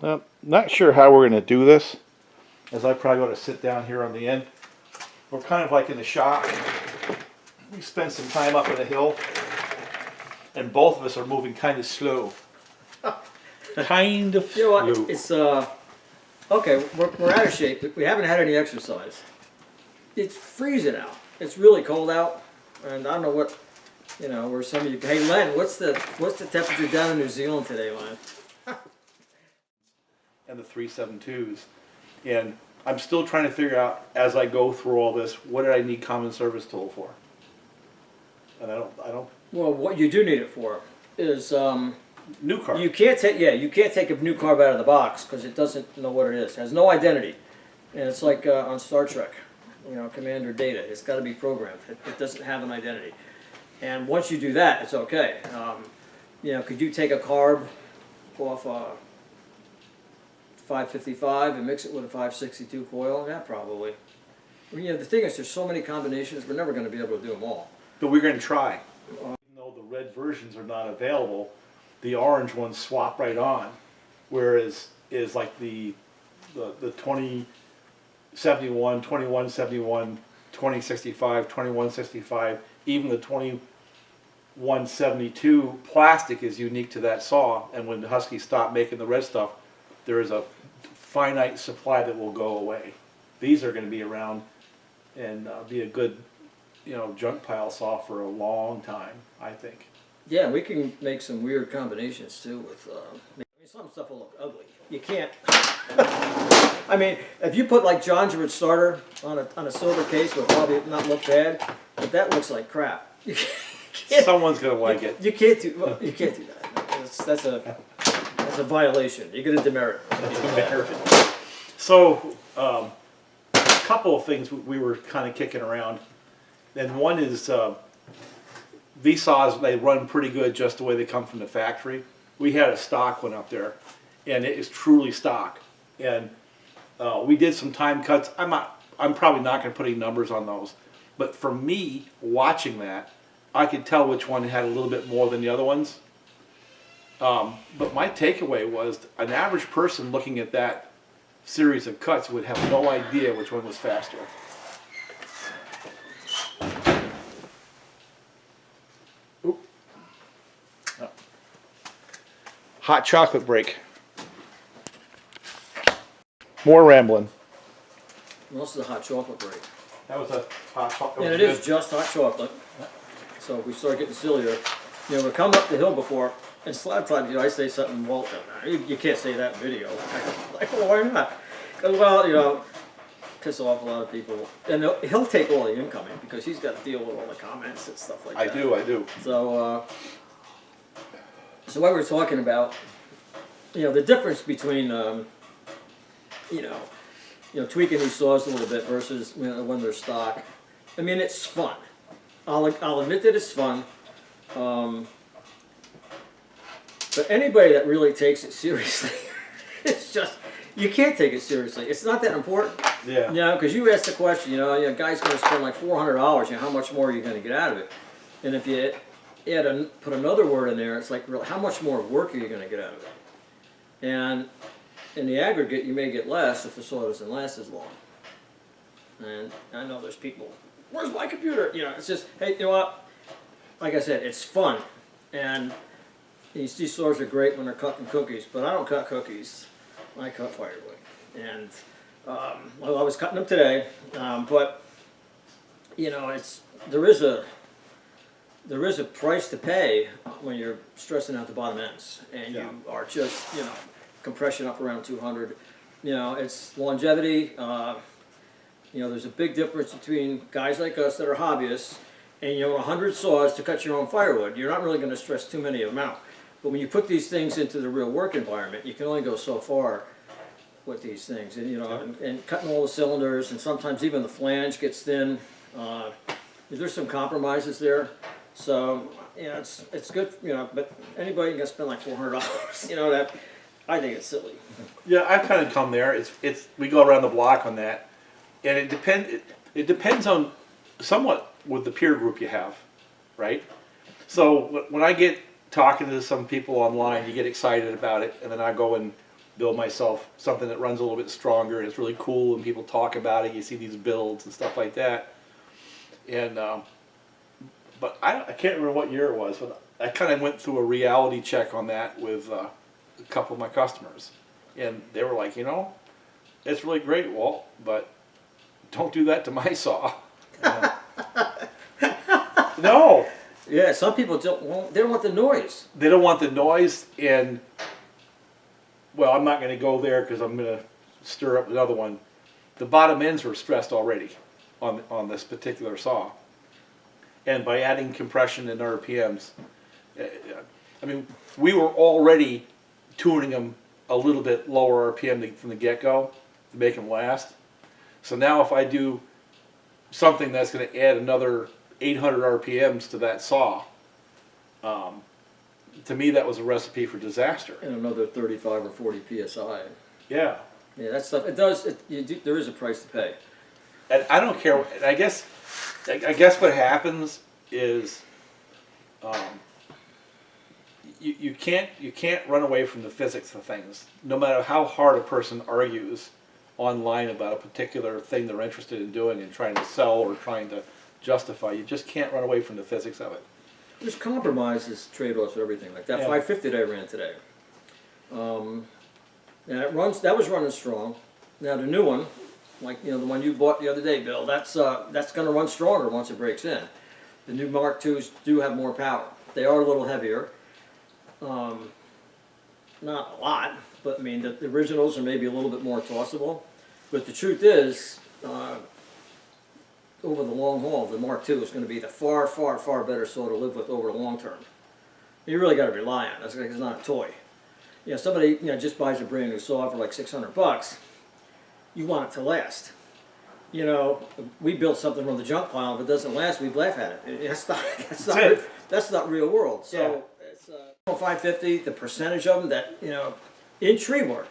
Not sure how we're going to do this, as I probably ought to sit down here on the end. We're kind of like in the shop. We spent some time up on the hill, and both of us are moving kind of slow. Kind of You know what? slow. It's okay. We're out of shape. We haven't had any exercise. It's freezing out. It's really cold out, and I don't know what, where some of you. Hey, Len, what's the temperature down in New Zealand today, Len? And the 372s, and I'm still trying to figure out as I go through all this, what did I need common service tool for? And I don't. Well, what you do need it for is New car. you can't take a new carb out of the box because it doesn't know what it is. It has no identity, and it's like on Star Trek, Commander Data. It's got to be programmed. It doesn't have an identity, and once you do that, it's okay. Could you take a carb off a 555 and mix it with a 562 coil? Yeah, probably. The thing is, there's so many combinations. We're never going to be able to do them all. But we're going to try. Even though the red versions are not available, the orange ones swap right on. Whereas is like the 2071, 2171, 2065, 2165, even the 2172 plastic is unique to that saw. And when Husky stopped making the red stuff, there is a finite supply that will go away. These are going to be around and be a good, junk pile saw for a long time, I think. Yeah, we can make some weird combinations too with, some stuff will look ugly. You can't, I mean, if you put like John's Ridge starter on a silver case, it will probably not look bad, but that looks like crap. You can't, Someone's going to like it. You can't do that. That's a violation. You're going to demerit. So, a couple of things we were kind of kicking around, and one is these saws, they run pretty good just the way they come from the factory. We had a stock one up there, and it is truly stock. And we did some time cuts. I'm probably not going to put any numbers on those, but for me, watching that, I could tell which one had a little bit more than the other ones. But my takeaway was an average person looking at that series of cuts would have no idea which one was faster. Oop. Oh. Hot chocolate break. More rambling. Most of the hot chocolate break. That was a hot chocolate. And it is just hot chocolate. So if we start getting sillier, we're coming up the hill before, and a lot of times, I say something, Walt, you can't say that in video. Like, well, why not? Because, well, piss off a lot of people. And he'll take all the incoming because he's got to deal with all the comments and stuff like that. I do. So, so what we're talking about, the difference between, tweaking these saws a little bit versus when they're stock. I mean, it's fun. I'll admit that it's fun. But anybody that really takes it seriously, it's just, you can't take it seriously. It's not that important. Yeah. Because you asked the question, a guy's going to spend like $400, how much more are you going to get out of it? And if you put another word in there, it's like, really, how much more work are you going to get out of it? And in the aggregate, you may get less if the saw doesn't last as long. And I know there's people, where's my computer? It's just, hey, you know what? Like I said, it's fun. And these saws are great when they're cutting cookies, but I don't cut cookies. I cut firewood. And well, I was cutting them today, but there is a price to pay when you're stressing out the bottom ends, and you are just compression up around 200. It's longevity. There's a big difference between guys like us that are hobbyists and 100 saws to cut your own firewood. You're not really going to stress too many of them out. But when you put these things into the real work environment, you can only go so far with these things. And and cutting all the cylinders, and sometimes even the flange gets thin. There's some compromises there. So it's good. But anybody can spend like $400. That I think it's silly. Yeah, I've kind of come there. It's we go around the block on that, and it depends on somewhat with the peer group you have, right? So when I get talking to some people online, you get excited about it, and then I go and build myself something that runs a little bit stronger. It's really cool and people talk about it. You see these builds and stuff like that. And but I can't remember what year it was, but I kind of went through a reality check on that with a couple of my customers, and they were like, you know, it's really great, Walt, but don't do that to my saw. No. Yeah, some people they don't want the noise. They don't want the noise, and well, I'm not going to go there because I'm going to stir up another one. The bottom ends were stressed already on this particular saw, and by adding compression and RPMs, I mean, we were already tuning them a little bit lower RPM from the get-go to make them last. So now if I do something that's going to add another 800 RPMs to that saw, to me that was a recipe for disaster. And another 35 or 40 psi. Yeah. Yeah, that stuff. It does. There is a price to pay. And I don't care. I guess what happens is, you can't run away from the physics of things. No matter how hard a person argues online about a particular thing they're interested in doing and trying to sell or trying to justify, you just can't run away from the physics of it. There's compromises, trade-offs, and everything. Like that 550 that I ran today. And that was running strong. Now the new one, like the one you bought the other day, Bill, that's going to run stronger once it breaks in. The new Mark IIs do have more power. They are a little heavier. Not a lot, but I mean the originals are maybe a little bit more tossable. But the truth is, over the long haul, the Mark II is going to be the far, far, far better saw to live with over the long term. You really got to rely on it. It's not a toy. Somebody just buys a brand new saw for like $600. You want it to last. We build something from the junk pile. If it doesn't last, we laugh at it. That's not real world. So it's 550. The percentage of them that in tree work,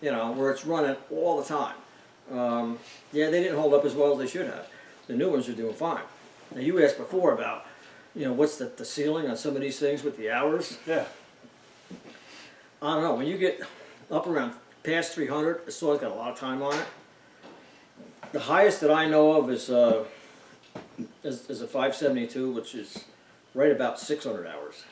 where it's running all the time. They didn't hold up as well as they should have. The new ones are doing fine. Now you asked before about, what's the ceiling on some of these things with the hours. Yeah. I don't know. When you get up around past 300, the saw's got a lot of time on it. The highest that I know of is a 572, which is right about 600 hours.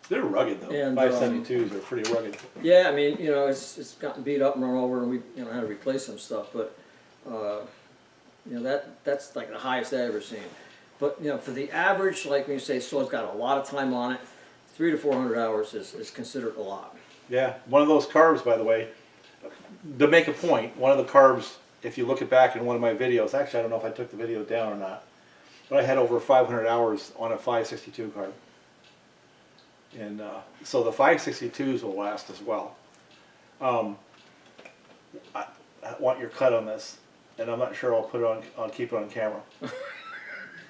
They're rugged though. And 572s are pretty rugged. Yeah, I mean, it's gotten beat up and run over, and we had to replace some stuff. But that's like the highest I've ever seen. But for the average, like when you say saw's got a lot of time on it, 300 to 400 hours is considered a lot. Yeah, one of those carbs, by the way, to make a point, one of the carbs, if you look it back in one of my videos, actually I don't know if I took the video down or not, but I had over 500 hours on a 562 carb. And so the 562s will last as well. I want your cut on this, and I'm not sure I'll keep it on camera.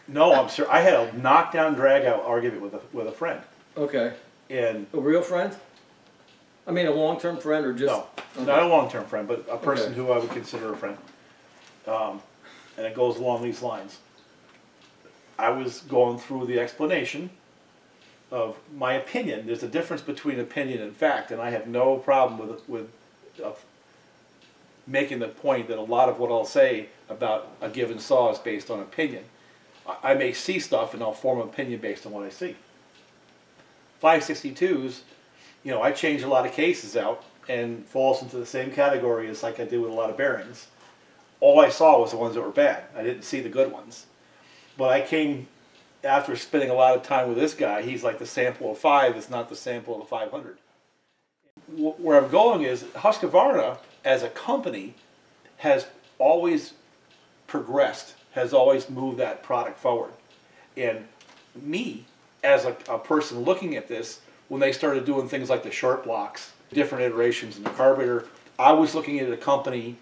No, I'm sure. I had a knockdown drag out argument with a friend. Okay. And a real friend? I mean, a long-term friend or just... No, not a long-term friend, but a person who I would consider a friend. And it goes along these lines. I was going through the explanation of my opinion. There's a difference between opinion and fact, and I have no problem with making the point that a lot of what I'll say about a given saw is based on opinion. I may see stuff and I'll form an opinion based on what I see. 562s, I change a lot of cases out and falls into the same category as like I did with a lot of bearings. All I saw was the ones that were bad. I didn't see the good ones. But I came, after spending a lot of time with this guy, he's like the sample of 5 is not the sample of the 500. Where I'm going is Husqvarna as a company has always progressed, has always moved that product forward. And me, as a person looking at this, when they started doing things like the short blocks, different iterations in the carburetor, I was looking at a company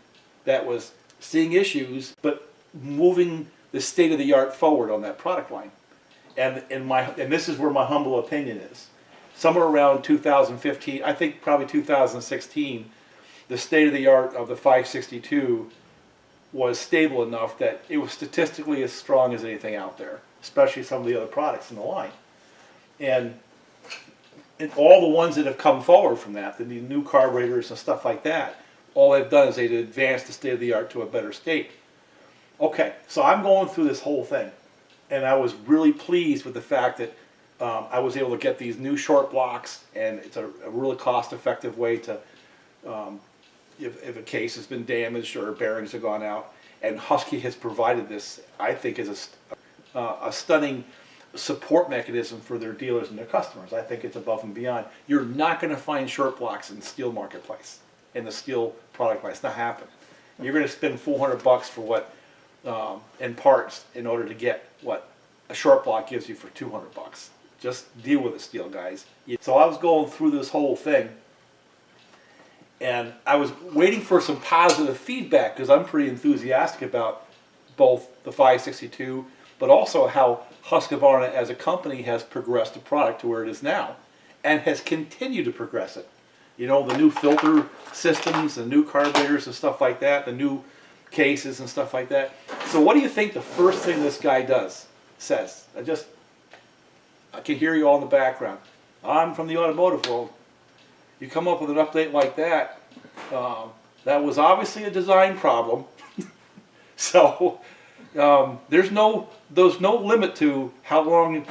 that was seeing issues, but moving the state-of-the-art forward on that product line. And this is where my humble opinion is. Somewhere around 2015, I think probably 2016, the state-of-the-art of the 562 was stable enough that it was statistically as strong as anything out there, especially some of the other products in the line. And and all the ones that have come forward from that, the new carburetors and stuff like that, all they've done is they've advanced the state of the art to a better state. Okay, so I'm going through this whole thing, and I was really pleased with the fact that I was able to get these new short blocks, and it's a really cost-effective way to, if a case has been damaged or bearings have gone out, and Husky has provided this, I think, is a stunning support mechanism for their dealers and their customers. I think it's above and beyond. You're not going to find short blocks in the steel marketplace, in the steel product line. It's not happening. You're going to spend $400 for what, in parts, in order to get what a short block gives you for $200. Just deal with it, steel guys. So I was going through this whole thing, and I was waiting for some positive feedback because I'm pretty enthusiastic about both the 562, but also how Husqvarna as a company has progressed the product to where it is now, and has continued to progress it. You know, the new filter systems, the new carburetors and stuff like that, the new cases and stuff like that. So what do you think the first thing this guy says? I can hear you all in the background. I'm from the automotive world. You come up with an update like that, that was obviously a design problem. So there's no limit to how long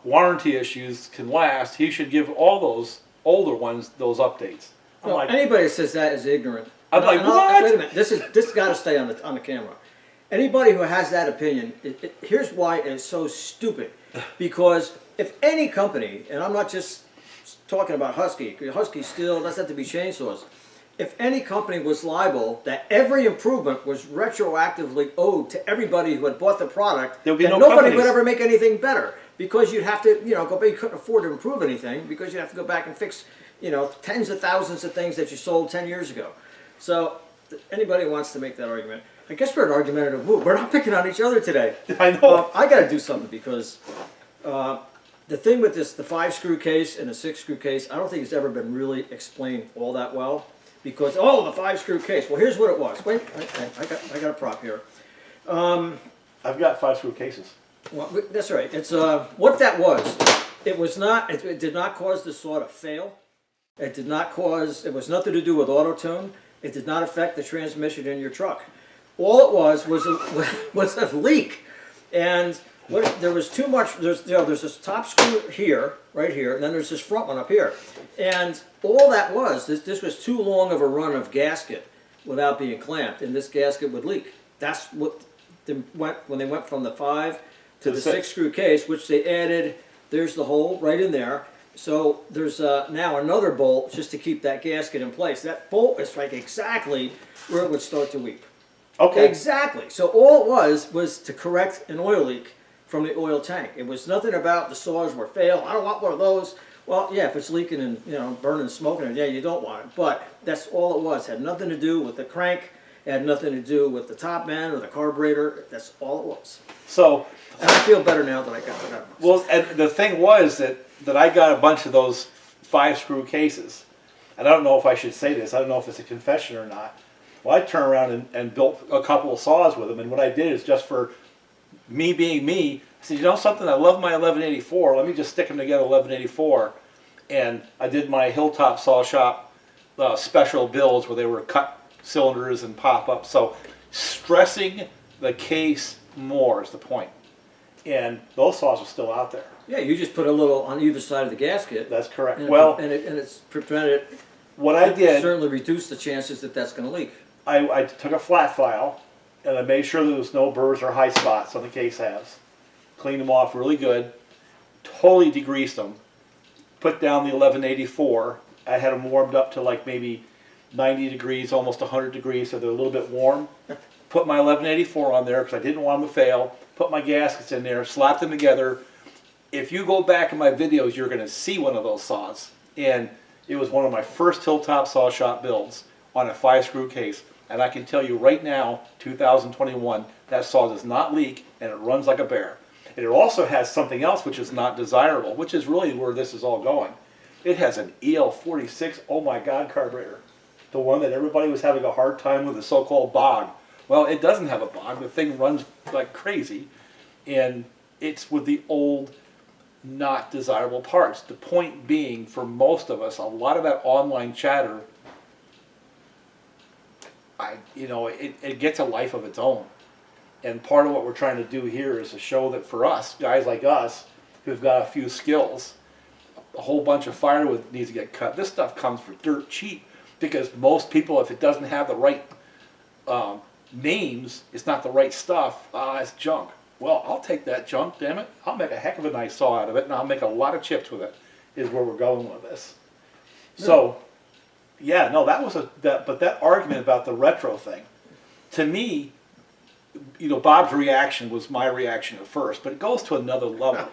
warranty issues can last. He should give all those older ones those updates. Well, anybody that says that is ignorant. I'm like, what? Wait a minute. This got to stay on the camera. Anybody who has that opinion, here's why it's so stupid. Because if any company, and I'm not just talking about Husky, because Husky still doesn't have to be chainsaws. If any company was liable that every improvement was retroactively owed to everybody who had bought the product, then nobody would ever make anything better. Because you'd have to, go back, you couldn't afford to improve anything because you'd have to go back and fix, tens of thousands of things that you sold 10 years ago. So anybody who wants to make that argument, I guess we're an argumentative mood. We're not picking on each other today. I know. I got to do something because the thing with the 5-screw case and the 6-screw case, I don't think it's ever been really explained all that well. Because, the 5-screw case. Well, here's what it was. Wait, I got a prop here. I've got 5-screw cases. Well, that's right. It's what that was. It was not. It did not cause the saw to fail. It did not cause. It was nothing to do with auto tune. It did not affect the transmission in your truck. All it was a leak, and there was too much. There's this top screw here, right here, and then there's this front one up here, and all that was this was too long of a run of gasket without being clamped, and this gasket would leak. That's what when they went from the 5 to the 6-screw case, which they added. There's the hole right in there. So there's now another bolt just to keep that gasket in place. That bolt is like exactly where it would start to weep. Okay. Exactly. So all it was to correct an oil leak from the oil tank. It was nothing about the saws were failed. I don't want one of those. Well, yeah, if it's leaking and burning and smoking, yeah, you don't want it. But that's all it was. It had nothing to do with the crank. It had nothing to do with the top end or the carburetor. That's all it was. So, and I feel better now that I got that. Well, and the thing was that I got a bunch of those 5-screw cases. And I don't know if I should say this. I don't know if it's a confession or not. Well, I turned around and built a couple of saws with them. And what I did is just for me being me, I said, something? I love my 1184. Let me just stick them together 1184. And I did my Hilltop Saw Shop special builds where they were cut cylinders and pop up. So stressing the case more is the point. And those saws are still out there. Yeah, you just put a little on either side of the gasket. That's correct. And it's prevented. What I did certainly reduced the chances that that's going to leak. I took a flat file and I made sure there was no burrs or high spots on the case halves. Cleaned them off really good. Totally degreased them. Put down the 1184. I had them warmed up to like maybe 90 degrees, almost 100 degrees, so they're a little bit warm. Put my 1184 on there because I didn't want them to fail. Put my gaskets in there, slapped them together. If you go back in my videos, you're going to see one of those saws. And it was one of my first Hilltop Saw Shop builds on a 5-screw case. And I can tell you right now, 2021, that saw does not leak and it runs like a bear. And it also has something else which is not desirable, which is really where this is all going. It has an EL46, oh my God, carburetor. The one that everybody was having a hard time with, the so-called bog. Well, it doesn't have a bog. The thing runs like crazy. And it's with the old not desirable parts. The point being, for most of us, a lot of that online chatter, it gets a life of its own. And part of what we're trying to do here is to show that for us, guys like us, who've got a few skills, a whole bunch of firewood needs to get cut. This stuff comes for dirt cheap because most people, if it doesn't have the right names, it's not the right stuff, it's junk. Well, I'll take that junk, damn it. I'll make a heck of a nice saw out of it, and I'll make a lot of chips with it, is where we're going with this. Yeah. So, yeah, no, but that argument about the retro thing, to me, Bob's reaction was my reaction at first, but it goes to another level.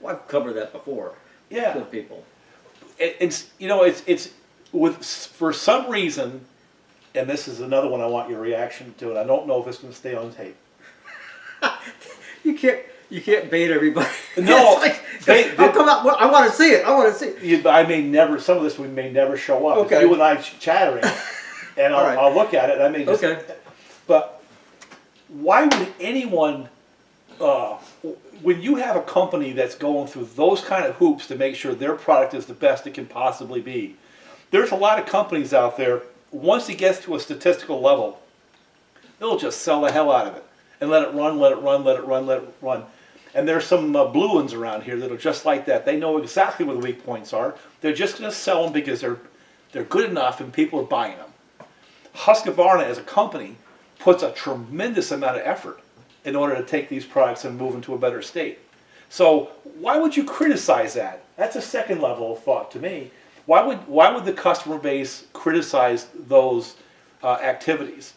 Well, I've covered that before. Yeah. With people. It's for some reason, and this is another one I want your reaction to, and I don't know if it's going to stay on tape. You can't bait everybody. No, I'll come out. I want to see it. Some of this we may never show up. Okay. It's you and I chattering, and All right. I'll look at it, and I may just. Okay. But why would anyone, when you have a company that's going through those kind of hoops to make sure their product is the best it can possibly be, there's a lot of companies out there, once it gets to a statistical level, they'll just sell the hell out of it and let it run, let it run, let it run, let it run. And there's some blue ones around here that are just like that. They know exactly where the weak points are. They're just going to sell them because they're good enough and people are buying them. Husqvarna as a company puts a tremendous amount of effort in order to take these products and move them to a better state. So why would you criticize that? That's a second level of thought to me. Why would the customer base criticize those activities?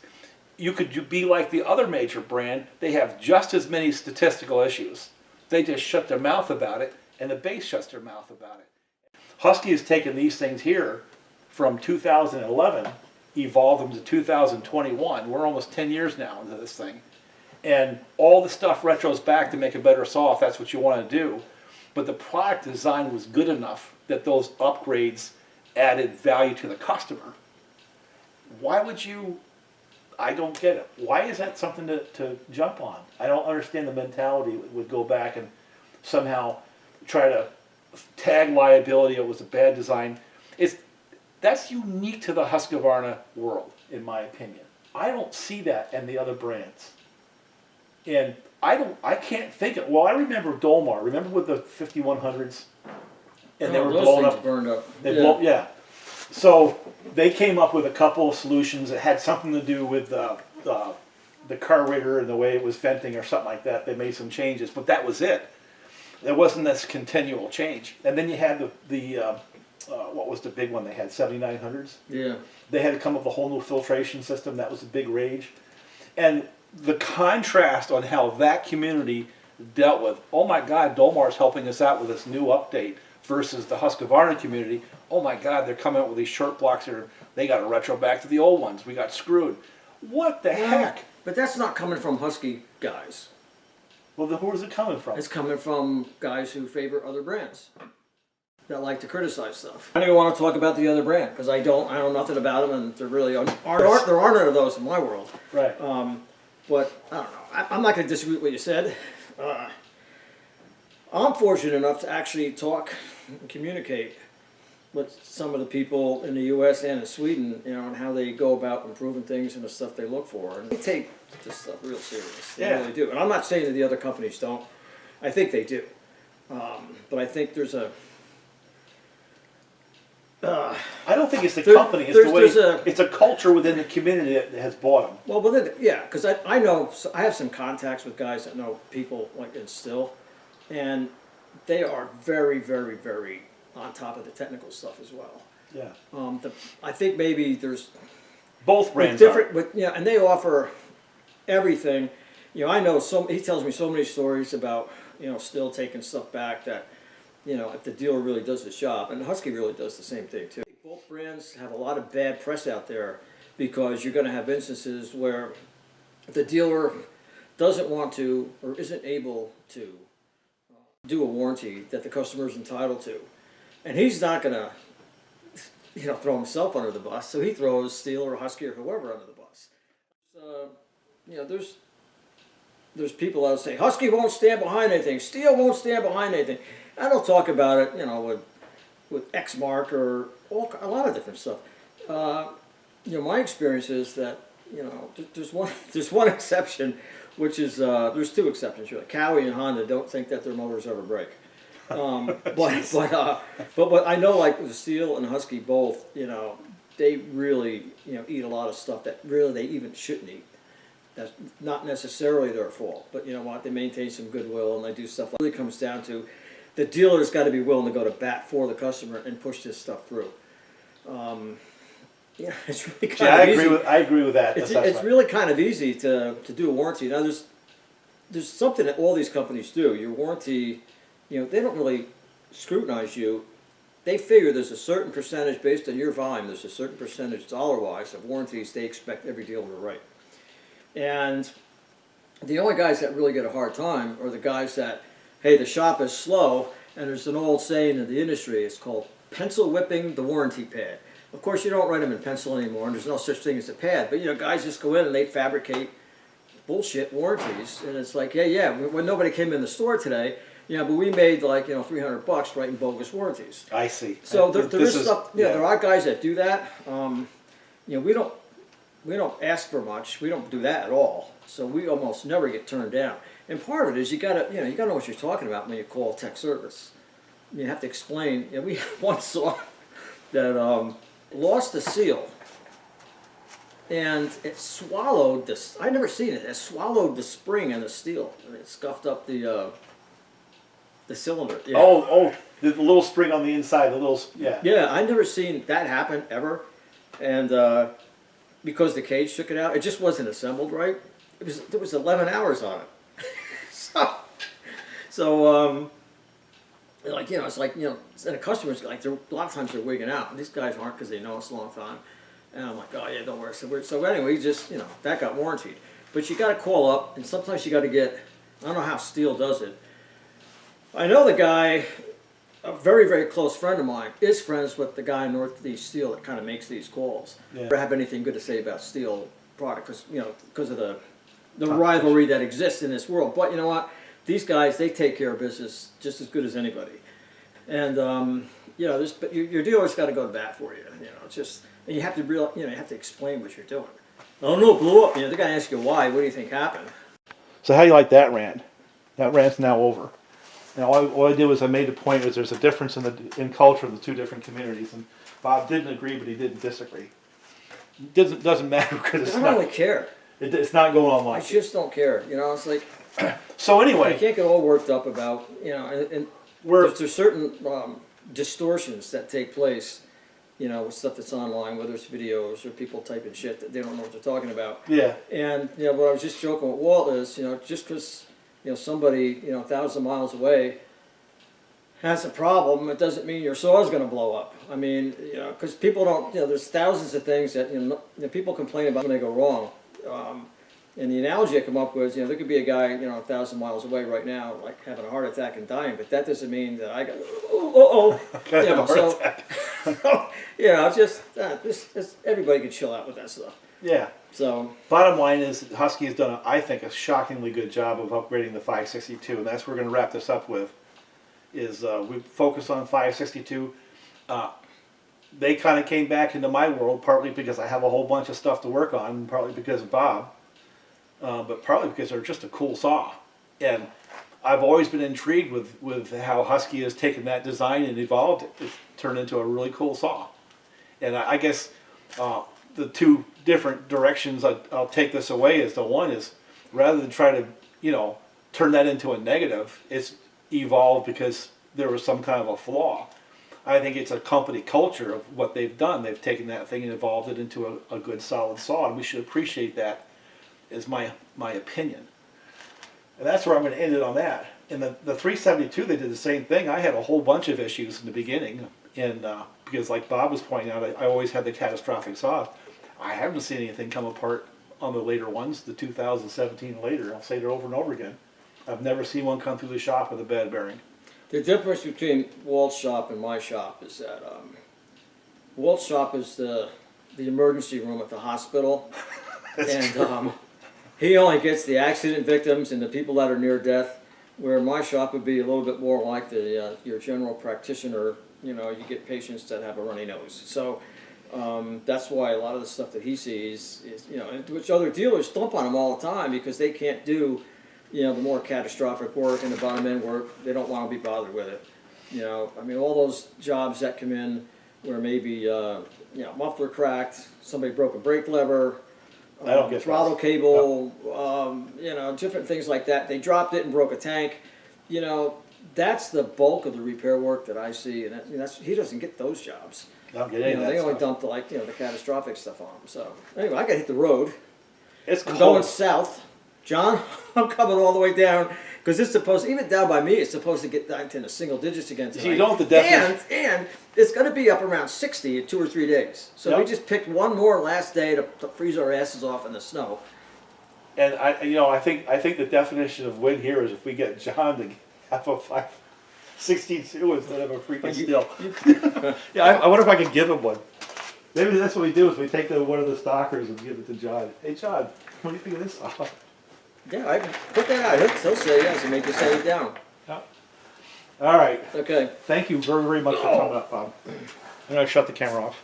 You could be like the other major brand. They have just as many statistical issues. They just shut their mouth about it, and the base shuts their mouth about it. Husky has taken these things here from 2011, evolved them to 2021. We're almost 10 years now into this thing. And all the stuff retros back to make a better saw if that's what you want to do. But the product design was good enough that those upgrades added value to the customer. Why would you... I don't get it. Why is that something to jump on? I don't understand the mentality that would go back and somehow try to tag liability. It was a bad design. That's unique to the Husqvarna world, in my opinion. I don't see that in the other brands. And I can't think of, well, I remember Dolmar. Remember with the 5100s? And they were blown up. Burned up. Yeah. So they came up with a couple of solutions that had something to do with the carburetor and the way it was venting or something like that. They made some changes, but that was it. There wasn't this continual change. And then you had the what was the big one they had, 7900s? Yeah. They had to come up with a whole new filtration system. That was a big rage. And the contrast on how that community dealt with, oh my God, Dolmar's helping us out with this new update, versus the Husqvarna community, oh my God, they're coming out with these short blocks here. They got to retro back to the old ones. We got screwed. What the heck? But that's not coming from Husky guys. Well, then who is it coming from? It's coming from guys who favor other brands that like to criticize stuff. I don't even want to talk about the other brand because I know nothing about them, and there really there aren't none of those in my world. Right. But I don't know. I'm not going to disagree with what you said. I'm fortunate enough to actually talk and communicate with some of the people in the U.S. and in Sweden, and how they go about improving things and the stuff they look for. And they take this stuff real serious. They really do. And I'm not saying that the other companies don't. I think they do. But I think there's a... I don't think it's the company. It's the way. It's a culture within the community that has bought them. Well, because I know, I have some contacts with guys that know people like in Still, and they are very, very, very on top of the technical stuff as well. Yeah. I think maybe there's both brands different, and they offer everything. I know he tells me so many stories about Still taking stuff back that if the dealer really does his job, and Husky really does the same thing too. Both brands have a lot of bad press out there because you're going to have instances where the dealer doesn't want to or isn't able to do a warranty that the customer is entitled to, and he's not going to throw himself under the bus, so he throws Steel or Husky or whoever under the bus. There's people that say Husky won't stand behind anything, Steel won't stand behind anything. I don't talk about it, with X mark or a lot of different stuff. My experience is that there's one exception, which is there's two exceptions really. Cowie and Honda don't think that their motors ever break. But I know like the Steel and Husky both, they really eat a lot of stuff that really they even shouldn't eat. That's not necessarily their fault, but you know what? They maintain some goodwill and they do stuff. It really comes down to the dealer's got to be willing to go to bat for the customer and push this stuff through. It's really kind of easy. I agree with that. It's really kind of easy to do a warranty. Now there's something that all these companies do. Your warranty, they don't really scrutinize you. They figure there's a certain percentage based on your volume. There's a certain percentage dollar-wise of warranties they expect every dealer to write. And the only guys that really get a hard time are the guys that, hey, the shop is slow, and there's an old saying in the industry, it's called pencil whipping the warranty pad. Of course, you don't write them in pencil anymore, and there's no such thing as a pad, but guys just go in and they fabricate bullshit warranties, and it's like, when nobody came in the store today, but we made like, $300 writing bogus warranties. I see. So there is stuff, there are guys that do that. We don't ask for much. We don't do that at all. So we almost never get turned down. And part of it is you gotta know what you're talking about when you call tech service. You have to explain. We once saw that lost a seal, and it swallowed this. I never seen it. It swallowed the spring and the steel, and it scuffed up the cylinder. Yeah. Oh, the little spring on the inside, Yeah, I never seen that happen ever, and because the cage took it out, it just wasn't assembled right. There was 11 hours on it. so it's like and the customers like a lot of times they're wigging out. And these guys aren't because they know us a long time. And I'm like, oh yeah, don't worry. So anyway, just that got warranted. But you got to call up, and sometimes you got to get. I don't know how Steel does it. I know the guy, a very, very close friend of mine, is friends with the guy in Northeast Steel that kind of makes these calls. Yeah. Never have anything good to say about Steel product because of the rivalry that exists in this world. But you know what? These guys, they take care of business just as good as anybody. And but your dealer's got to go to bat for you. It's just, and you have to you have to explain what you're doing. Oh no, it blew up. They're gonna ask you why. What do you think happened? So how do you like that rant? That rant's now over. And all I did was I made the point was there's a difference in culture of the two different communities, and Bob didn't agree, but he didn't disagree. It doesn't matter because I don't really care. It's not going online. I just don't care. It's like. So anyway, you can't get all worked up about and there's certain distortions that take place, with stuff that's online, whether it's videos or people typing shit that they don't know what they're talking about. Yeah. And what I was just joking with Walt is just because somebody 1,000 miles away has a problem, it doesn't mean your saw is going to blow up. I mean, because people don't there's thousands of things that people complain about when they go wrong. And the analogy I come up with is, there could be a guy, 1,000 miles away right now, like having a heart attack and dying, but that doesn't mean that I got, just everybody can chill out with that stuff. Yeah. So. Bottom line is, Husky has done, I think, a shockingly good job of upgrading the 562, and that's what we're going to wrap this up with, is we focus on 562. They kind of came back into my world, partly because I have a whole bunch of stuff to work on, and partly because of Bob. But partly because they're just a cool saw. And I've always been intrigued with how Husky has taken that design and evolved it. It's turned into a really cool saw. And I guess the two different directions I'll take this away is the one is, rather than try to, turn that into a negative, it's evolved because there was some kind of a flaw. I think it's a company culture of what they've done. They've taken that thing and evolved it into a good solid saw, and we should appreciate that. Is my opinion. And that's where I'm going to end it on that. In the 372, they did the same thing. I had a whole bunch of issues in the beginning, and because like Bob was pointing out, I always had the catastrophic saws. I haven't seen anything come apart on the later ones, the 2017 and later. I'll say it over and over again. I've never seen one come through the shop with a bad bearing. The difference between Walt's shop and my shop is that Walt's shop is the emergency room at the hospital. That's true. He only gets the accident victims and the people that are near death. Where my shop would be a little bit more like the your general practitioner. You know, you get patients that have a runny nose. So that's why a lot of the stuff that he sees is, you know, which other dealers thump on him all the time because they can't do, you know, the more catastrophic work and the bottom end work. They don't want to be bothered with it. You know, I mean, all those jobs that come in where maybe, you know, muffler cracked, somebody broke a brake lever, I don't get throttle those. cable, you know, different things like that. They dropped it and broke a tank. You know, that's the bulk of the repair work that I see, and that's he doesn't get those jobs. I don't get any You know, of they that only stuff. dump the, like, you know, the catastrophic stuff on them. So anyway, I gotta hit the road. It's I'm cold. going south. John, I'm coming all the way down because it's supposed, even down by me, it's supposed to get down to the single digits again tonight. See, you don't have the definition. And it's going to be up around 60 in 2 or 3 days. So we Yep. just picked one more last day to freeze our asses off in the snow. And I think the definition of win here is if we get John to have a 562 instead of a freaking steel. Yeah, I wonder if I could give him one. Maybe that's what we do is we take one of the stockers and give it to John. Hey John, what do you think of this? Yeah, I can put that out. He'll say yes and make you set it down. Yeah. All right. Okay. Thank you very, very much for coming up, Bob. I'm going to shut the camera off.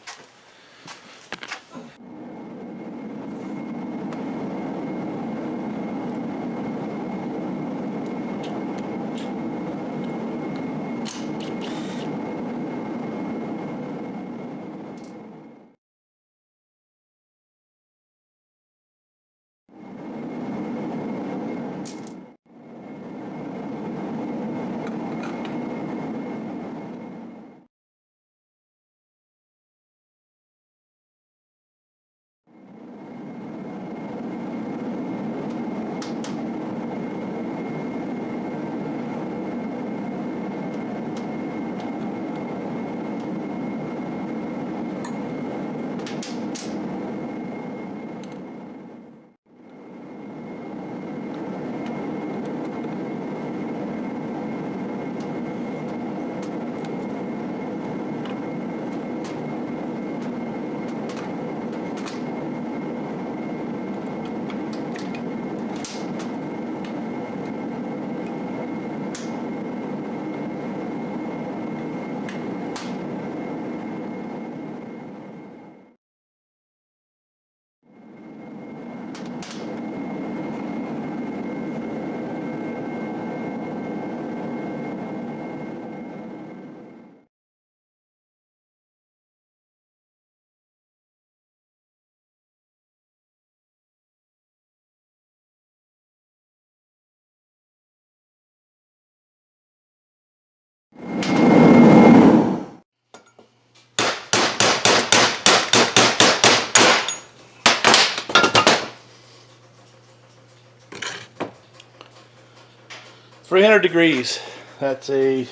$300. That's a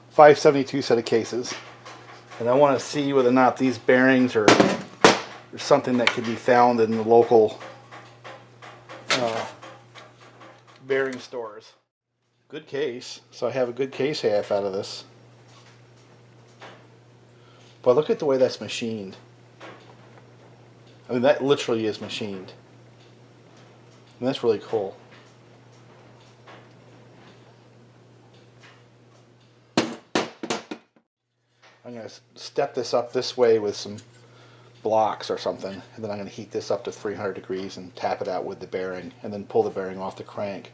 572 set of cases. And I want to see whether or not these bearings are something that can be found in the local bearing stores. Good case. So I have a good case half out of this. But look at the way that's machined. I mean, that literally is machined. And that's really cool. I'm going to step this up this way with some blocks or something, and then I'm going to heat this up to 300 degrees and tap it out with the bearing, and then pull the bearing off the crank.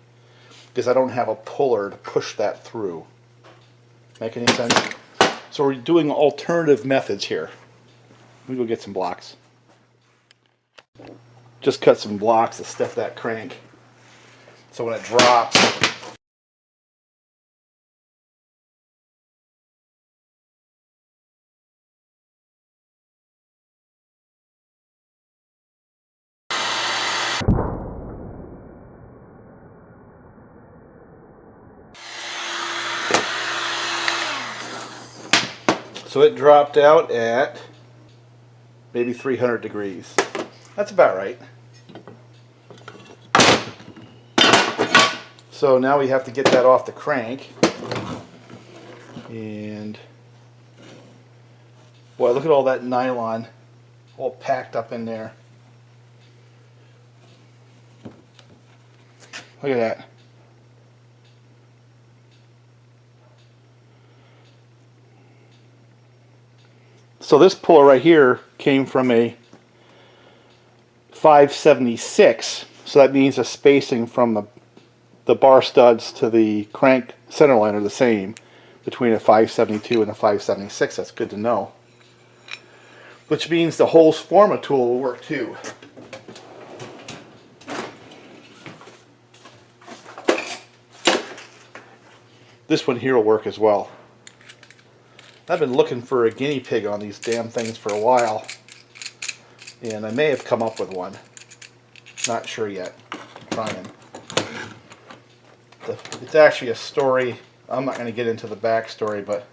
Because I don't have a puller to push that through. Make any sense? So we're doing alternative methods here. Let me go get some blocks. Just cut some blocks to step that crank. So when it drops, so it dropped out at maybe 300 degrees. That's about right. So now we have to get that off the crank. And boy, look at all that nylon all packed up in there. Look at that. So this puller right here came from a 576, so that means the spacing from the bar studs to the crank center line are the same between a 572 and a 576. That's good to know. Which means the Husqvarna tool will work too. This one here will work as well. I've been looking for a guinea pig on these damn things for a while, and I may have come up with one. Not sure yet. Trying. It's actually a story. I'm not going to get into the backstory, but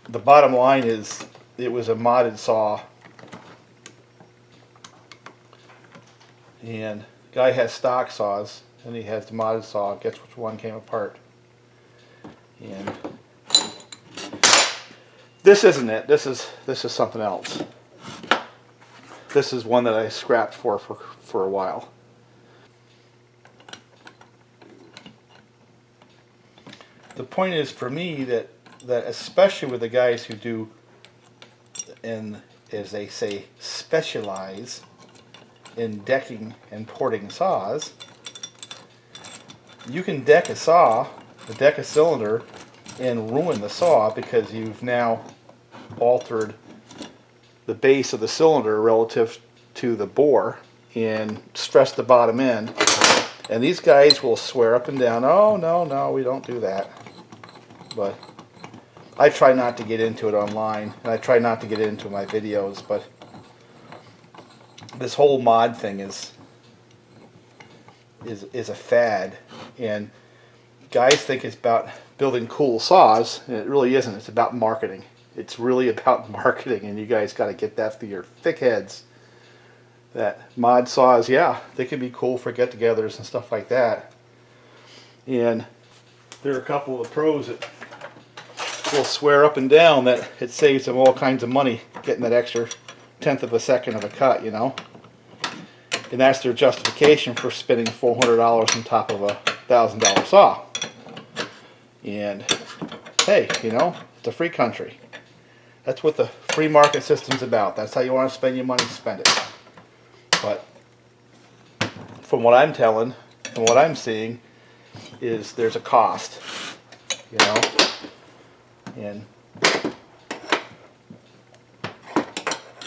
the bottom line is it was a modded saw, and the guy has stock saws and he has the modded saw. Guess which one came apart? And this isn't it. This is something else. This is one that I scrapped for a while. The point is for me that especially with the guys who do, and as they say, specialize in decking and porting saws, you can deck a saw, deck a cylinder, and ruin the saw because you've now altered the base of the cylinder relative to the bore and stressed the bottom end. And these guys will swear up and down, oh no, we don't do that. But I try not to get into it online, and I try not to get into my videos, but this whole mod thing is a fad, and guys think it's about building cool saws, and it really isn't. It's about marketing. It's really about marketing, and you guys got to get that through your thick heads. That mod saws, yeah, they can be cool for get-togethers and stuff like that. And there are a couple of the pros that will swear up and down that it saves them all kinds of money getting that extra tenth of a second of a cut, you know. And that's their justification for spending $400 on top of a $1,000 saw. And hey, you know, it's a free country. That's what the free market system's about. That's how you want to spend your money, spend it. But from what I'm telling and what I'm seeing is there's a cost, you know. And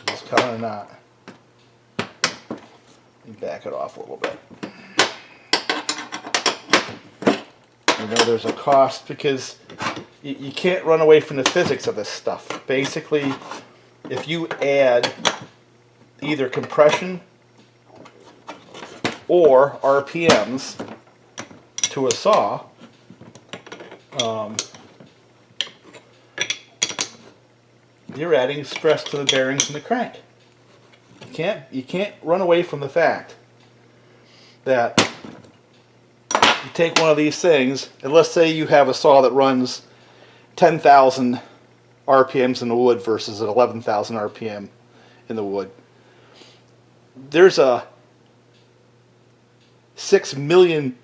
it's coming or not. Let me back it off a little bit. You know, there's a cost because you can't run away from the physics of this stuff. Basically, if you add either compression or RPMs to a saw, you're adding stress to the bearings and the crank. You can't run away from the fact that you take one of these things, and let's say you have a saw that runs 10,000 RPMs in the wood versus an 11,000 RPM in the wood. There's a 6 million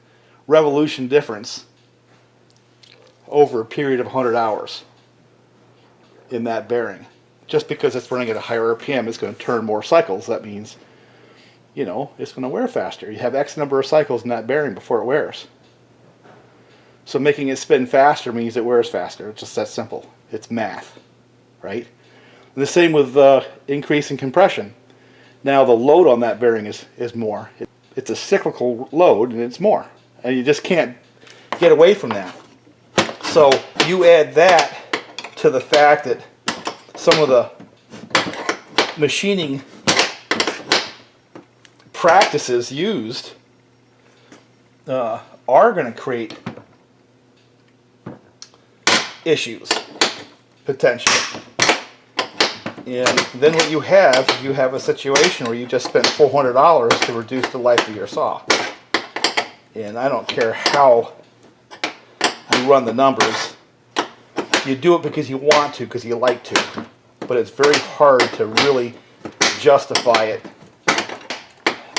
revolution difference over a period of 100 hours in that bearing. Just because it's running at a higher RPM, it's going to turn more cycles. That means, you know, it's going to wear faster. You have X number of cycles in that bearing before it wears. So making it spin faster means it wears faster. It's just that simple. It's math, right? And the same with increasing compression. Now the load on that bearing is more. It's a cyclical load, and it's more. And you just can't get away from that. So you add that to the fact that some of the machining practices used are going to create issues, potentially. And then what you have a situation where you just spent $400 to reduce the life of your saw. And I don't care how you run the numbers. You do it because you want to, because you like to. But it's very hard to really justify it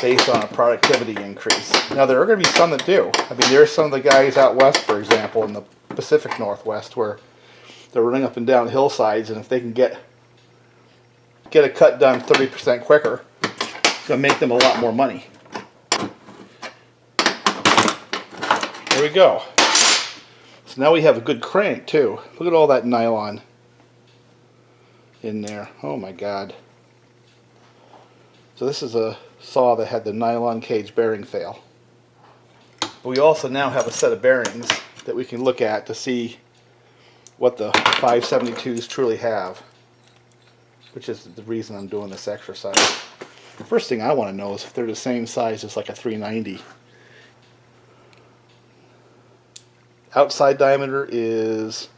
based on a productivity increase. Now there are going to be some that do. I mean, there's some of the guys out west, for example, in the Pacific Northwest, where they're running up and down hillsides, and if they can get a cut done 30% quicker, it's going to make them a lot more money. There we go. So now we have a good crank too. Look at all that nylon in there. Oh my God. So this is a saw that had the nylon cage bearing fail. But we also now have a set of bearings that we can look at to see what the 572s truly have, which is the reason I'm doing this exercise. The first thing I want to know is if they're the same size as like a 390. Outside diameter is,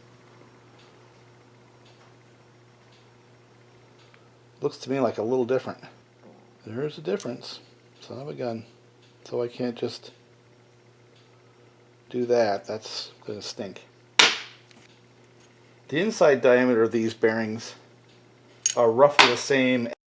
looks to me like a little different. There's a difference. Son of a gun. So I can't just do that. That's going to stink. The inside diameter of these bearings are roughly the same